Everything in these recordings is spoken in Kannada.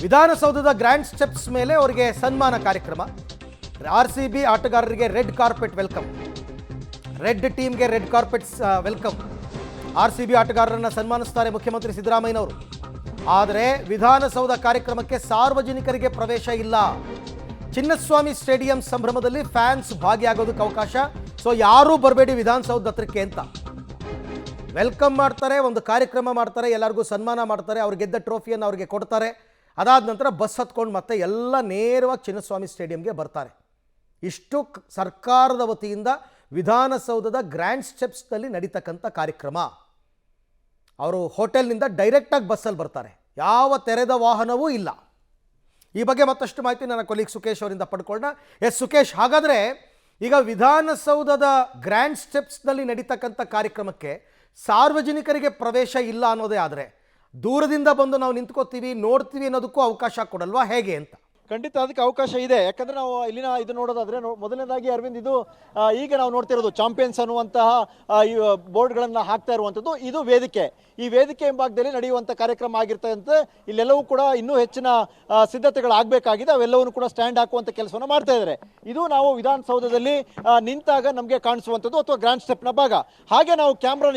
ವಿಧಾನಸೌಧದ ಗ್ರ್ಯಾಂಡ್ ಸ್ಟೆಪ್ಸ್ ಮೇಲೆ ಅವರಿಗೆ ಸನ್ಮಾನ ಕಾರ್ಯಕ್ರಮ. RCB ಆಟಗಾರರಿಗೆ ರೆಡ್ ಕಾರ್ಪೆಟ್ ವೆಲ್ಕಮ್. ರೆಡ್ ಟೀಮ್ಗೆ ರೆಡ್ ಕಾರ್ಪೆಟ್ಸ್ ವೆಲ್ಕಮ್. RCB ಆಟಗಾರರನ್ನು ಸನ್ಮಾನಿಸ್ತಾರೆ ಮುಖ್ಯಮಂತ್ರಿ ಸಿದ್ದರಾಮಯ್ಯನವರು. ಆದರೆ ವಿಧಾನಸೌಧ ಕಾರ್ಯಕ್ರಮಕ್ಕೆ ಸಾರ್ವಜನಿಕರಿಗೆ ಪ್ರವೇಶ ಇಲ್ಲ. ಚಿನ್ನಸ್ವಾಮಿ ಸ್ಟೇಡಿಯಂ ಸಂಭ್ರಮದಲ್ಲಿ ಫ್ಯಾನ್ಸ್ ಭಾಗಿಯಾಗೋದಕ್ಕೆ ಅವಕಾಶ. ಸೊ ಯಾರೂ ಬರಬೇಡಿ ವಿಧಾನಸೌಧ ಹತ್ರಕ್ಕೆ ಅಂತ ವೆಲ್ಕಮ್ ಮಾಡ್ತಾರೆ. ಒಂದು ಕಾರ್ಯಕ್ರಮ ಮಾಡ್ತಾರೆ, ಎಲ್ಲರಿಗೂ ಸನ್ಮಾನ ಮಾಡ್ತಾರೆ, ಅವ್ರು ಗೆದ್ದ ಟ್ರೋಫಿಯನ್ನು ಅವ್ರಿಗೆ ಕೊಡ್ತಾರೆ. ಅದಾದ ನಂತರ ಬಸ್ ಹತ್ಕೊಂಡು ಮತ್ತೆ ಎಲ್ಲ ನೇರವಾಗಿ ಚಿನ್ನಸ್ವಾಮಿ ಸ್ಟೇಡಿಯಂಗೆ ಬರ್ತಾರೆ. ಇಷ್ಟು ಸರ್ಕಾರದ ವತಿಯಿಂದ ವಿಧಾನಸೌಧದ ಗ್ರ್ಯಾಂಡ್ ಸ್ಟೆಪ್ಸ್ನಲ್ಲಿ ನಡೀತಕ್ಕಂಥ ಕಾರ್ಯಕ್ರಮ. ಅವರು ಹೋಟೆಲ್ನಿಂದ ಡೈರೆಕ್ಟಾಗಿ ಬಸ್ಸಲ್ಲಿ ಬರ್ತಾರೆ, ಯಾವ ತೆರೆದ ವಾಹನವೂ ಇಲ್ಲ. ಈ ಬಗ್ಗೆ ಮತ್ತಷ್ಟು ಮಾಹಿತಿ ನನ್ನ ಕೊಲೀಗ್ ಸುಕೇಶ್ ಅವರಿಂದ ಪಡ್ಕೊಳ್ಳೋಣ. ಸುಕೇಶ್, ಹಾಗಾದರೆ ಈಗ ವಿಧಾನಸೌಧದ ಗ್ರ್ಯಾಂಡ್ ಸ್ಟೆಪ್ಸ್ನಲ್ಲಿ ನಡೀತಕ್ಕಂಥ ಕಾರ್ಯಕ್ರಮಕ್ಕೆ ಸಾರ್ವಜನಿಕರಿಗೆ ಪ್ರವೇಶ ಇಲ್ಲ ಅನ್ನೋದೇ ಆದರೆ ದೂರದಿಂದ ಬಂದು ನಾವು ನಿಂತ್ಕೋತೀವಿ, ನೋಡ್ತೀವಿ ಅನ್ನೋದಕ್ಕೂ ಅವಕಾಶ ಕೊಡಲ್ವಾ, ಹೇಗೆ ಅಂತ? ಖಂಡಿತ ಅದಕ್ಕೆ ಅವಕಾಶ ಇದೆ. ಯಾಕಂದ್ರೆ ನಾವು ಇಲ್ಲಿನ ಇದು ನೋಡೋದಾದ್ರೆ ಮೊದಲನೇದಾಗಿ ಅರವಿಂದ್, ಇದು ಈಗ ನಾವು ನೋಡ್ತಿರೋದು ಚಾಂಪಿಯನ್ಸ್ ಅನ್ನುವಂತಹ ಬೋರ್ಡ್ಗಳನ್ನು ಹಾಕ್ತಾ ಇರುವಂಥದ್ದು. ಇದು ವೇದಿಕೆ. ಈ ವೇದಿಕೆ ಹಿಂಭಾಗದಲ್ಲಿ ನಡೆಯುವಂಥ ಕಾರ್ಯಕ್ರಮ ಆಗಿರ್ತಂತೆ. ಇಲ್ಲೆಲ್ಲವೂ ಕೂಡ ಇನ್ನೂ ಹೆಚ್ಚಿನ ಸಿದ್ಧತೆಗಳಾಗಬೇಕಾಗಿದೆ. ಅವೆಲ್ಲವನ್ನೂ ಕೂಡ ಸ್ಟ್ಯಾಂಡ್ ಹಾಕುವಂಥ ಕೆಲಸವನ್ನು ಮಾಡ್ತಾ ಇದ್ದಾರೆ. ಇದು ನಾವು ವಿಧಾನಸೌಧದಲ್ಲಿ ನಿಂತಾಗ ನಮಗೆ ಕಾಣಿಸುವಂಥದ್ದು ಅಥವಾ ಗ್ರ್ಯಾಂಡ್ ಸ್ಟೆಪ್ನ ಭಾಗ. ಹಾಗೆ ನಾವು ಕ್ಯಾಮ್ರಾನ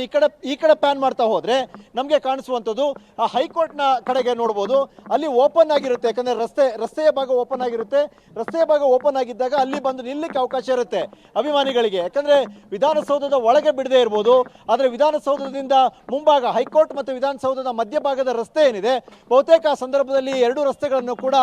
ಈ ಕಡೆ ಪ್ಯಾನ್ ಮಾಡ್ತಾ ಹೋದ್ರೆ ನಮಗೆ ಕಾಣಿಸುವಂಥದ್ದು ಹೈಕೋರ್ಟ್ನ ಕಡೆಗೆ ನೋಡ್ಬೋದು. ಅಲ್ಲಿ ಓಪನ್ ಆಗಿರುತ್ತೆ, ಯಾಕಂದ್ರೆ ರಸ್ತೆಯ ಭಾಗ ಓಪನ್ ಆಗಿರುತ್ತೆ. ರಸ್ತೆಯ ಭಾಗ ಓಪನ್ ಆಗಿದ್ದಾಗ ಅಲ್ಲಿ ಬಂದು ನಿಲ್ಲಕ್ಕೆ ಅವಕಾಶ ಇರುತ್ತೆ ಅಭಿಮಾನಿಗಳಿಗೆ. ಯಾಕಂದ್ರೆ ವಿಧಾನಸೌಧದ ಒಳಗೆ ಬಿಡದೇ ಇರ್ಬೋದು, ಆದರೆ ವಿಧಾನಸೌಧದಿಂದ ಮುಂಭಾಗ ಹೈಕೋರ್ಟ್ ಮತ್ತು ವಿಧಾನಸೌಧದ ಮಧ್ಯಭಾಗದ ರಸ್ತೆ ಏನಿದೆ, ಬಹುತೇಕ ಆ ಸಂದರ್ಭದಲ್ಲಿ ಎರಡು ರಸ್ತೆಗಳನ್ನು ಕೂಡ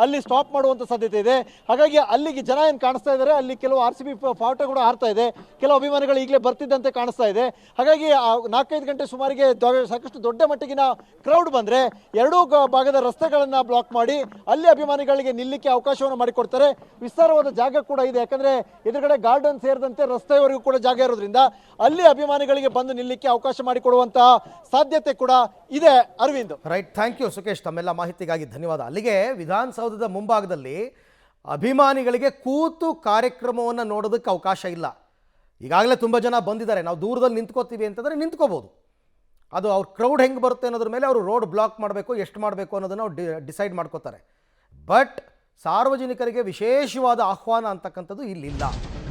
ಅಲ್ಲಿ ಸ್ಟಾಪ್ ಮಾಡುವಂತ ಸಾಧ್ಯತೆ ಇದೆ. ಹಾಗಾಗಿ ಅಲ್ಲಿಗೆ ಜನ ಏನು ಕಾಣಿಸ್ತಾ ಇದ್ದಾರೆ, ಅಲ್ಲಿ ಕೆಲವು RCB ಫಾಟೋ ಕೂಡ ಹಾರ್ತಾ ಇದೆ. ಕೆಲವು ಅಭಿಮಾನಿಗಳು ಈಗಲೇ ಬರ್ತಿದ್ದಂತೆ ಕಾಣಿಸ್ತಾ ಇದೆ. ಹಾಗಾಗಿ 4-5 ಗಂಟೆ ಸುಮಾರಿಗೆ ಸಾಕಷ್ಟು ದೊಡ್ಡ ಮಟ್ಟಿಗಿನ ಕ್ರೌಡ್ ಬಂದ್ರೆ ಎರಡೂ ಭಾಗದ ರಸ್ತೆಗಳನ್ನ ಬ್ಲಾಕ್ ಮಾಡಿ ಅಲ್ಲಿ ಅಭಿಮಾನಿಗಳಿಗೆ ನಿಲ್ಲಿಕ್ಕೆ ಅವಕಾಶವನ್ನು ಮಾಡಿಕೊಡ್ತಾರೆ. ವಿಸ್ತಾರವಾದ ಜಾಗ ಕೂಡ ಇದೆ, ಯಾಕಂದ್ರೆ ಎದುರುಗಡೆ ಗಾರ್ಡನ್ ಸೇರಿದಂತೆ ರಸ್ತೆಯವರೆಗೂ ಕೂಡ ಜಾಗ ಇರೋದ್ರಿಂದ ಅಲ್ಲಿ ಅಭಿಮಾನಿಗಳಿಗೆ ಬಂದು ನಿಲ್ಲಿಕ್ಕೆ ಅವಕಾಶ ಮಾಡಿಕೊಡುವಂತಹ ಸಾಧ್ಯತೆ ಕೂಡ ಇದೆ. Arvind, right, thank you Sukesh, ತಮ್ಮೆಲ್ಲ ಮಾಹಿತಿಗಾಗಿ ಧನ್ಯವಾದ. ಅಲ್ಲಿಗೆ ವಿಧಾನಸೌಧದ ಮುಂಭಾಗದಲ್ಲಿ ಅಭಿಮಾನಿಗಳಿಗೆ ಕೂತು ಕಾರ್ಯಕ್ರಮವನ್ನು ನೋಡೋದಕ್ಕೆ ಅವಕಾಶ ಇಲ್ಲ. ಈಗಾಗಲೇ ತುಂಬ ಜನ ಬಂದಿದ್ದಾರೆ. ನಾವು ದೂರದಲ್ಲಿ ನಿಂತ್ಕೋತೀವಿ ಅಂತಂದರೆ ನಿಂತ್ಕೋಬೋದು. ಅದು ಅವ್ರ ಕ್ರೌಡ್ ಹೆಂಗೆ ಬರುತ್ತೆ ಅನ್ನೋದ್ರ ಮೇಲೆ ಅವರು ರೋಡ್ ಬ್ಲಾಕ್ ಮಾಡಬೇಕು, ಎಷ್ಟು ಮಾಡಬೇಕು ಅನ್ನೋದನ್ನು ಅವ್ರು ಡಿಸೈಡ್ ಮಾಡ್ಕೋತಾರೆ. ಬಟ್ ಸಾರ್ವಜನಿಕರಿಗೆ ವಿಶೇಷವಾದ ಆಹ್ವಾನ ಅಂತಕ್ಕಂಥದ್ದು ಇಲ್ಲಿಲ್ಲ.